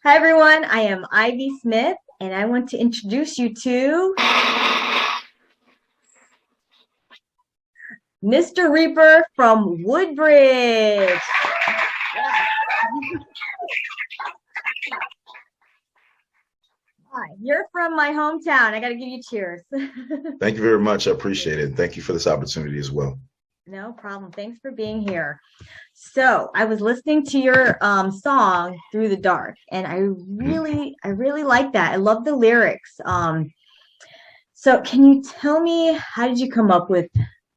Hi everyone, I am Ivy Smith and I want to introduce you to MrReaper from Woodbridge. Hi, you're from my hometown. I got to give you cheers. Thank you very much. I appreciate it. Thank you for this opportunity as well. No problem. Thanks for being here. So I was listening to your song "Through the Dark," and I Mhm. really like that. I love the lyrics. So can you tell me how did you come up with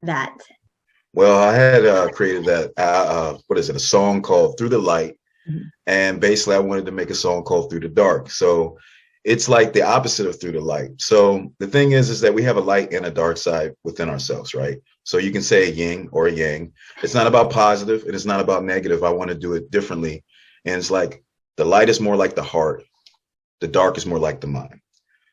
that? Well, I had created that, what is it, a song called Through the Light. Mhm. And basically, I wanted to make a song called Through the Dark. So it's like the opposite of Through the Light. So the thing is that we have a light and a dark side within ourselves, right? So you can say a yin or a yang. It's not about positive. It is not about negative. I want to do it differently. And it's like the light is more like the heart. The dark is more like the mind.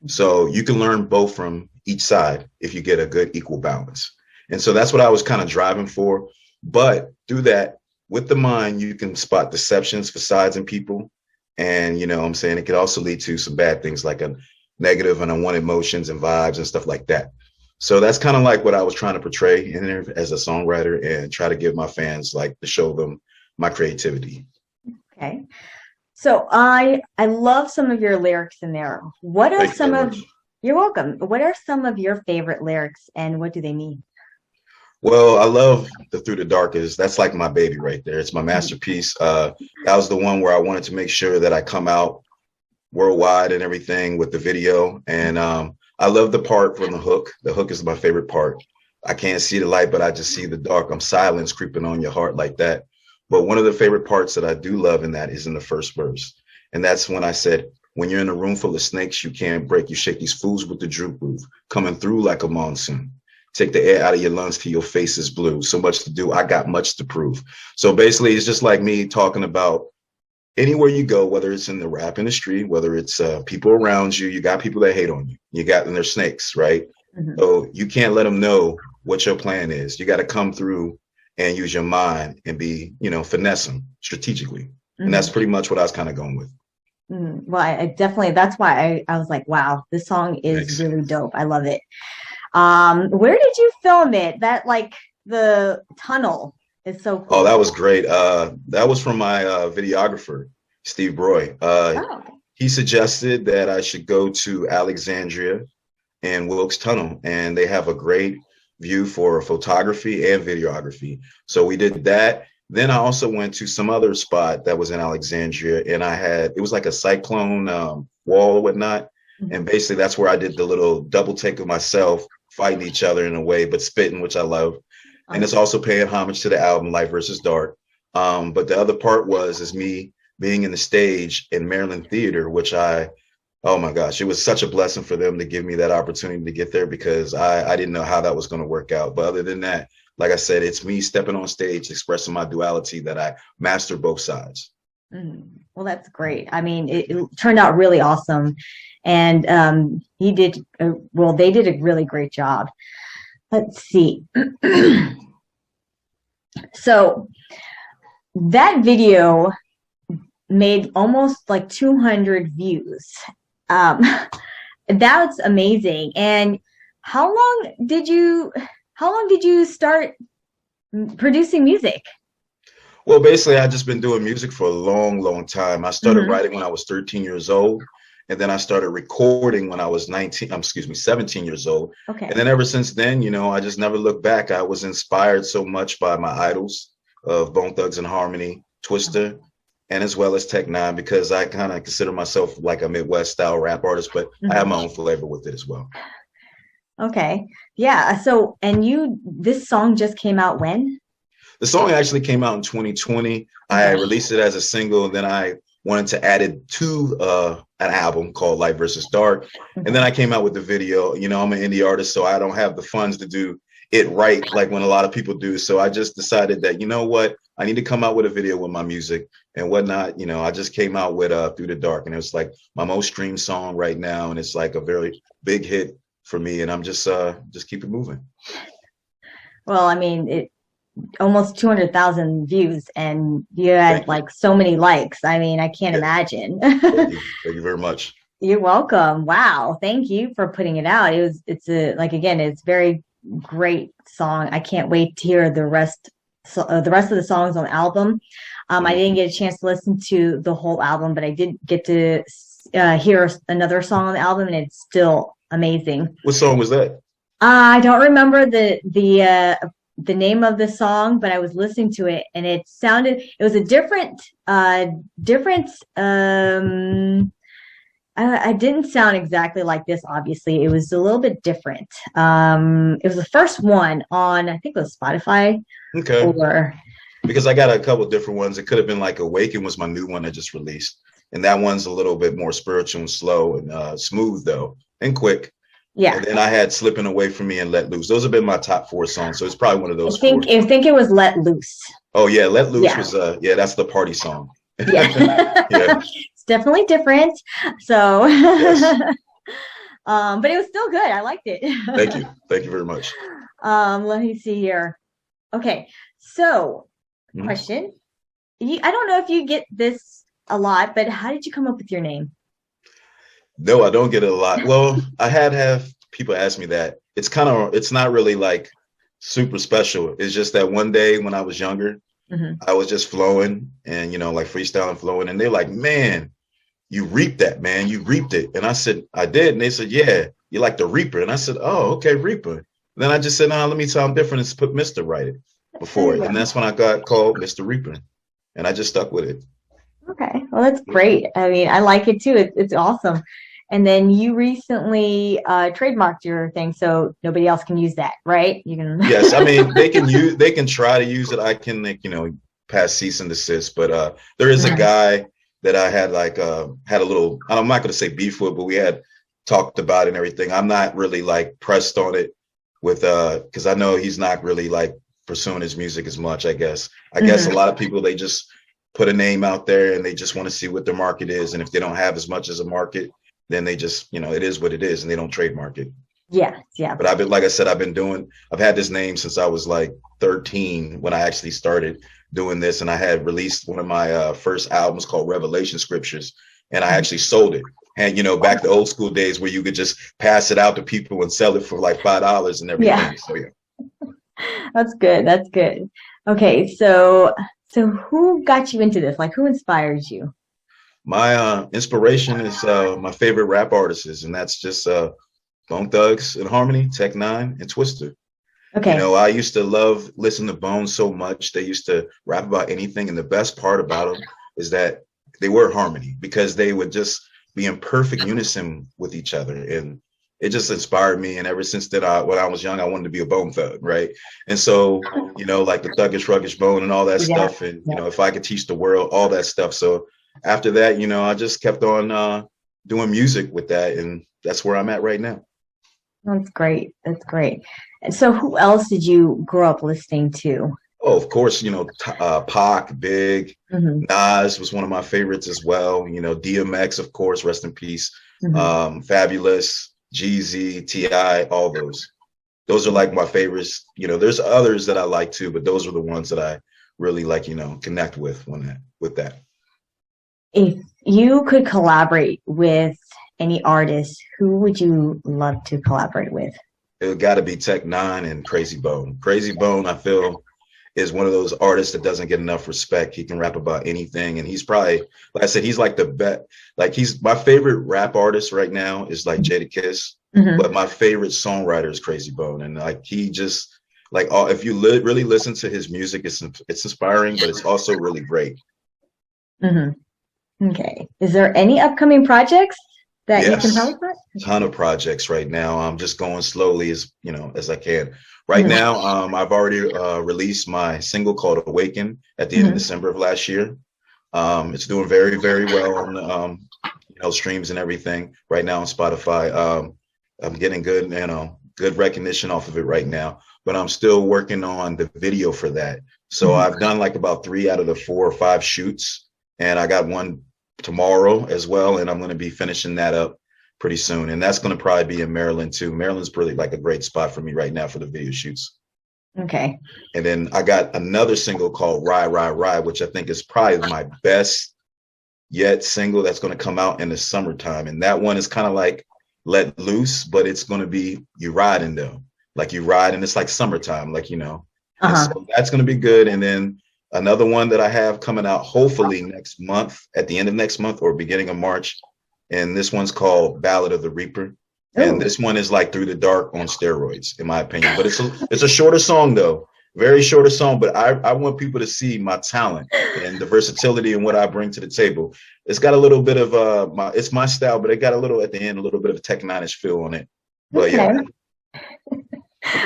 So you can learn both from each side if you get a good equal balance. And so that's what I was kind of driving for. But through that, with the mind, you can spot deceptions, facades in people. And, you know what I'm saying, it could also lead to some bad things like a negative and unwanted emotions and vibes and stuff like that. So that's kind of like what I was trying to portray in there as a songwriter and try to give my fans like to show them my creativity. Okay. So I love some of your lyrics in there. What are Thank you some very of much. You're welcome. What are some of your favorite lyrics and what do they mean? Well, I love the Through the Dark is that's like my baby right there. It's my Mhm. masterpiece. That was the one where I wanted to make sure that I come out worldwide and everything with the video. And I love the part from the hook. The hook is my favorite part. I can't see the light, but I just see the dark. I'm silence creeping on your heart like that. But one of the favorite parts that I do love in that is in the first verse. And that's when I said, when you're in a room full of snakes, you can't break. You shake these fools with the droop roof, coming through like a monsoon. Take the air out of your lungs till your face is blue. So much to do. I got much to prove. So basically, it's just like me talking about anywhere you go, whether it's in the rap industry, whether it's people around you, you got people that hate on you. You got, and they're snakes, right? Mhm. So you can't let them know what your plan is. You got to come through and use your mind and be, finesse them strategically. And that's Mhm. pretty much what I was kind of going with. Well, I definitely that's why I was like, wow, this song is Thanks. really dope. I love it. Where did you film it? That like the tunnel is so Oh, cool. that was great. That was from my videographer, Steve Broy. Oh, He suggested that I should go to Alexandria and Wilkes Tunnel, and they have a great view for photography and videography. So we did that. Then I also went to some other spot that was in Alexandria, and it was like a cyclone wall or whatnot. And mhm. basically, that's where I did the little double take of myself fighting each other in a way, but spitting, which I love. And it's Awesome. also paying homage to the album Light versus Dark. But the other part is me being in the stage in Maryland Theater, which oh my gosh, it was such a blessing for them to give me that opportunity to get there because I didn't know how that was going to work out. But other than that, like I said, it's me stepping on stage, expressing my duality that I master both sides. Well, that's great. I mean, it turned out really awesome, and they did a really great job. Let's see. So that video made almost like 200 views. Um, that's amazing. And how long did you how long did you start producing music? Well, basically, I've just been doing music for a long, long time. I started Hmm. writing when I was 13 years old, and then I started recording when I was 17 years old. And Okay. then ever since then, I just never looked back. I was inspired so much by my idols of Bone Thugs and Harmony, Twister, and as well as Tech Nine, because I kind of consider myself like a Midwest style rap artist, but I have Hmm. my own flavor with it as well. Okay. Yeah. So, and this song just came out when? The song actually came out in 2020. I Okay. released it as a single, and then I wanted to add it to an album called Light versus Dark. And then Okay. I came out with the video. I'm an indie artist, so I don't have the funds to do it right like when a lot of people do. So I just decided that, you know what, I need to come out with a video with my music and whatnot. I just came out with Through the Dark, and it was like my most streamed song right now, and it's like a very big hit for me. And I'm just keep it moving. Well, I mean, almost 200,000 views, and you had Thank you. like so many likes. I mean, I can't Yeah, imagine. thank you. Thank you very much. You're welcome. Wow. Thank you for putting it out. It's a, like, again, it's very great song. I can't wait to hear the rest of the songs on the album. I Mhm. didn't get a chance to listen to the whole album, but I did get to hear another song on the album, and it's still amazing. What song was that? I don't remember the name of the song, but I was listening to it, and it was a different I didn't sound exactly like this, obviously. It was a little bit different. It was the first one on, I think it was Spotify, Okay. or Because I got a couple different ones. It could have been like Awaken was my new one I just released. And that one's a little bit more spiritual and slow and smooth though, and quick. yeah. And then I had Slipping Away From Me and Let Loose. Those have been my top 4 songs. So it's probably one of those four. I think it was Let Loose. Oh yeah, Let Loose Yeah. was yeah, that's the party song. Yeah. Yeah. It's definitely different. So Yes. but it was still good. I liked it. Thank you. Thank you very much. Let me see here. Okay. So, Mhm. question. I don't know if you get this a lot, but how did you come up with your name? No, I don't get it a lot. Well, I had have people ask me that. It's not really like super special. It's just that one day when I was younger, Mhm. I was just flowing and like freestyling, flowing, and they're like, "Man, you reaped that, man. You reaped it." And I said, "I did." And they said, "Yeah, you're like the Reaper." And I said, "Oh, okay, Reaper." And then I just said, "No, let me sound different and put Mr. Right it There before you it." And go. that's when I got called Mr.Reaper. And I just stuck with it. Okay. Well, that's great. I mean, I like it too. It's awesome. And then you recently trademarked your thing, so nobody else can use that, right? You can. Yes, I mean they can try to use it. I can like, pass cease and desist, but there is a Mhm. guy that I had like had a little, I'm not gonna say beef with, but we had talked about it and everything. I'm not really like pressed on it with because I know he's not really like pursuing his music as much, I guess. I guess a Mhm. lot of people they just put a name out there and they just want to see what their market is. And if they don't have as much as a market, then they just, it is what it is and they don't trademark it. Yeah, yeah. But like I said, I've had this name since I was like 13 when I actually started doing this. And I had released one of my first albums called Revelation Scriptures, and I actually sold it. And, back the old school days where you could just pass it out to people and sell it for like $5 and Yeah, everything. So, yeah. that's good. That's good. Okay, so who got you into this? Like, who inspired you? My inspiration is my favorite rap artists, and that's just Bone Thugs and Harmony, Tech Nine, and Twister. Okay. I used to love listen to Bones so much. They used to rap about anything, and the best part about them is that they were harmony because they would just be in perfect unison with each other, and it just inspired me. And ever since then, when I was young, I wanted to be a Bone Thug, right? And so, like the Thuggish Ruggish Bone and all that Yeah. stuff, and Yeah. if I could teach the world all that stuff. So after that, I just kept on doing music with that, and that's where I'm at right now. That's great. That's great. And so who else did you grow up listening to? Oh, of course, Pac, Big, Hmm. Nas was one of my favorites as well. DMX, of course, rest in peace. Hmm. Fabulous, Jeezy, T.I., all those. Those are like my favorites. There's others that I like too, but those are the ones that I really like, connect with with that. If you could collaborate with any artist, who would you love to collaborate with? It got to be Tech Nine and Crazy Bone. Crazy Bone, I feel, is one of those artists that doesn't get enough respect. He can rap about anything, and he's probably, like I said, he's like the best. Like he's my favorite rap artist right now is like Jadakiss, Hmm. but my favorite songwriter is Crazy Bone, and like he just like if you really listen to his music, it's inspiring, but it's also really great. Hmm. Okay. Is there any upcoming projects that you can tell Yes, us about? ton of projects right now. I'm just going slowly as I can. Right Hmm. now, I've already released my single called Awaken at the end of Hmm. December of last year. It's doing very, very well on streams and everything right now on Spotify. I'm getting good recognition off of it right now, but I'm still working on the video for that. So Hmm. I've done like about 3 out of the 4 or 5 shoots, and I got one tomorrow as well, and I'm going to be finishing that up pretty soon. And that's going to probably be in Maryland too. Maryland's really like a great spot for me right now for the video shoots. Okay. And then I got another single called Ride, Ride, Ride, which I think is probably my best yet single that's going to come out in the summertime. And that one is kind of like let loose, but it's going to be you riding though. Like you ride and it's like summertime, like, you know. So that's going to be good. And then another one that I have coming out hopefully next month, at the end of next month or beginning of March. And this one's called Ballad of the Reaper. And this one is like Through the Dark on steroids, in my opinion. But it's a shorter song though, very shorter song. But I want people to see my talent and the versatility and what I bring to the table. It's got a little bit of it's my style, but it got a little at the end, a little bit of a Tech Nine-ish feel on it. But yeah.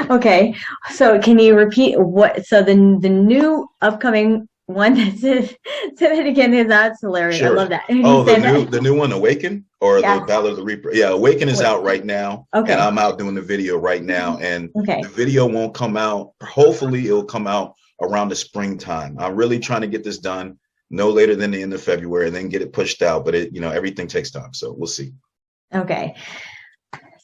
Okay, so can you repeat what? So the new upcoming one that's it. Say that again, because that's hilarious. Sure. I love that. Oh, the new one, Awaken, or the Ballad of the Reaper. Yeah, Awaken is out right now. Okay. And I'm out doing the video right now, and the video won't come out. Hopefully, it'll come out around the springtime. I'm really trying to get this done no later than the end of February, and then get it pushed out. But it, you know, everything takes time, so we'll see. Okay.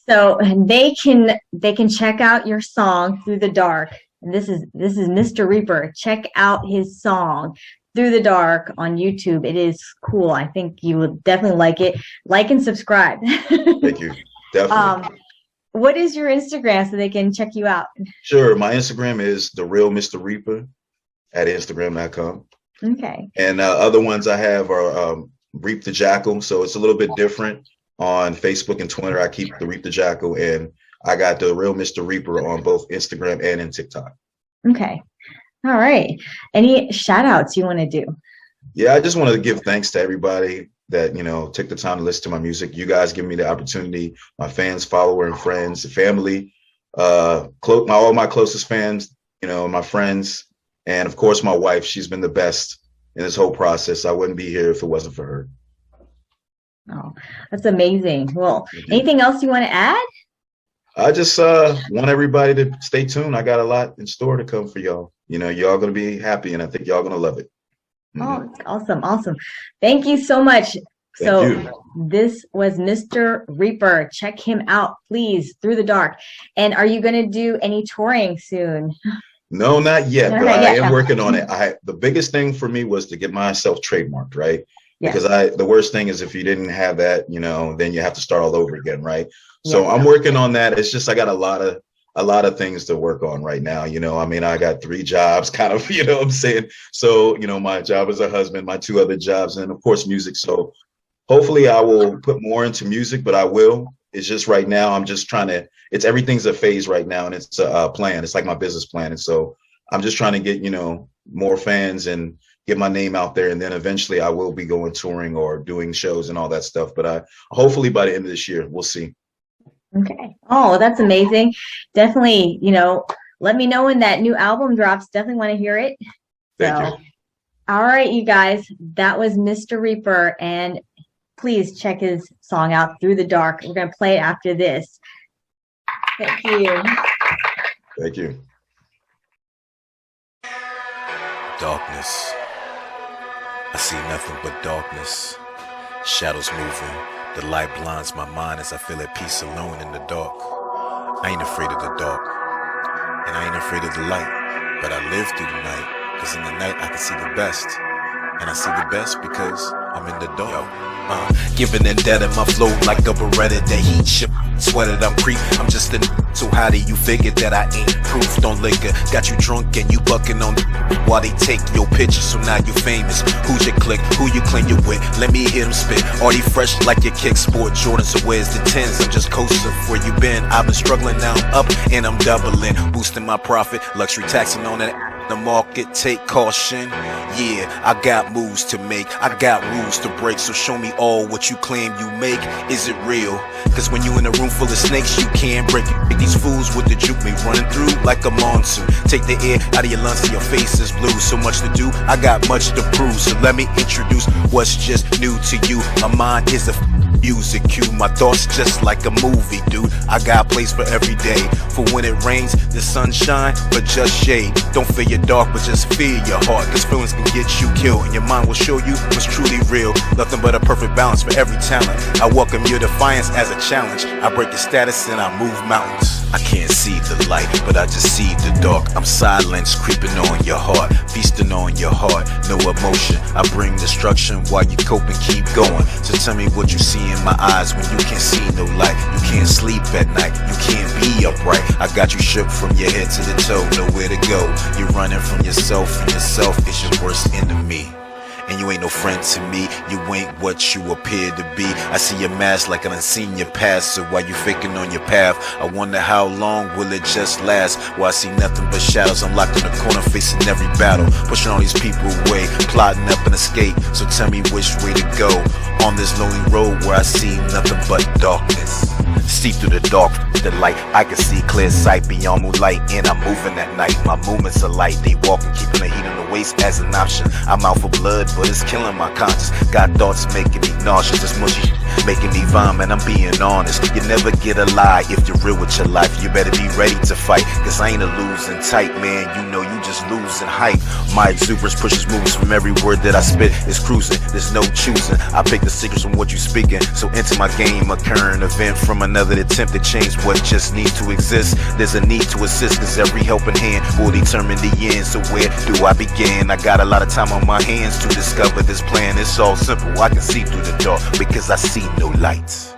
So they can check out your song Through the Dark. And this is MrReaper. Check out his song Through the Dark on YouTube. It is cool. I think you would definitely like it. Like and subscribe. Thank you. Definitely. What is your Instagram so they can check you out? Sure. My Instagram is the real MrReaper at Instagram.com. Okay. And other ones I have are Reap the Jackal. So it's a little bit different. On Facebook and Twitter, I keep the Reap the Jackal, and I got the real MrReaper on both Instagram and in TikTok. Okay. All right. Any shout outs you want to do? Yeah, I just want to give thanks to everybody that, you know, took the time to listen to my music. You guys give me the opportunity, my fans, followers, and friends, family, all my closest fans, you know, my friends, and of course my wife. She's been the best in this whole process. I wouldn't be here if it wasn't for her. Oh, that's amazing. Well, anything else you want to add? I just want everybody to stay tuned. I got a lot in store to come for y'all. You know, y'all going to be happy, and I think y'all going to love it. Oh, awesome. Awesome. Thank you so much. Thank you. This was MrReaper. Check him out, please, Through the Dark. And are you going to do any touring soon? No, not yet, but I am working on it. The biggest thing for me was to get myself trademarked, right? Because the worst thing is if you didn't have that, you know, then you have to start all over again, right? So I'm working on that. It's just I got a lot of things to work on right now. You know, I mean, I got 3 jobs, kind of, you know what I'm saying? So, you know, my job as a husband, my 2 other jobs, and of course music. So hopefully I will put more into music, but I will. It's just right now I'm just trying to, everything's a phase right now, and it's a plan. It's like my business plan. And so I'm just trying to get, you know, more fans and get my name out there, and then eventually I will be going touring or doing shows and all that stuff. But hopefully by the end of this year, we'll see. Okay. Oh, that's amazing. Definitely, you know, let me know when that new album drops. Definitely want to hear it. Thank you. All right, you guys, that was MrReaper, and please check his song out, Through the Dark. We're going to play it after this. Thank you. Thank you. Darkness. I see nothing but darkness. Shadows moving. The light blinds my mind as I feel at peace alone in the dark. I ain't afraid of the dark, and I ain't afraid of the light, but I live through the night, cause in the night I can see the best, and I see the best because I'm in the dark. Giving and dead in my flow like a Beretta. The heat ship sweated, I'm creep. I'm just a so how do you figure that I ain't proof? Don't liquor. Got you drunk and you bucking on while they take your picture, so now you famous. Who's your clique? Who you claim you with? Let me hear them spit. Already fresh like your kick sport Jordans, so where's the 10s? I'm just coasting. Where you been? I've been struggling, now I'm up and I'm doubling, boosting my profit, luxury taxing on that. The market, take caution. Yeah, I got moves to make, I got rules to break, so show me all what you claim you make. Is it real? Cause when you in a room full of snakes, you can't break it. These fools with the juke me running through like a monsoon. Take the air out of your lungs and your face is blue. So much to do, I got much to prove. So let me introduce what's just new to you. My mind is a music cue, my thoughts just like a movie, dude. I got a place for every day. For when it rains, the sunshine, but just shade. Don't fear your dark, but just fear your heart, cause feelings can get you killed, and your mind will show you what's truly real. Nothing but a perfect balance for every talent. I welcome your defiance as a challenge. I break your status and I move mountains. I can't see the light, but I just see the dark. I'm silence creeping on your heart, feasting on your heart. No emotion, I bring destruction while you cope and keep going. So tell me what you see in my eyes when you can't see no light. You can't sleep at night, you can't be upright. I got you shook from your head to the toe, nowhere to go. You're running from yourself, and yourself is your worst enemy. And you ain't no friend to me, you ain't what you appear to be. I see your mask like I done seen your past, so while you faking on your path, I wonder how long will it just last. While I see nothing but shadows, I'm locked in the corner facing every battle, pushing all these people away, plotting up an escape. So tell me which way to go on this lonely road where I see nothing but darkness. See through the dark, the light, I can see clear sight beyond moonlight, and I'm moving at night. My movements are light, they walking, keeping the heat in the waist as an option. I'm out for blood, but it's killing my conscience. Got thoughts making me nauseous, it's mushy, making me vomit. I'm being honest, you never get a lie if you're real with your life. You better be ready to fight, cause I ain't a losing type, man. You know you just losing height. My exuberance pushes moves from every word that I spit. It's cruising, there's no choosing. I pick the secrets from what you speaking. So enter my game, a current event from another attempt to change what just needs to exist. There's a need to assist, cause every helping hand will determine the end. So where do I begin? I got a lot of time on my hands to discover this plan. It's all simple, I can see through the dark because I see no light.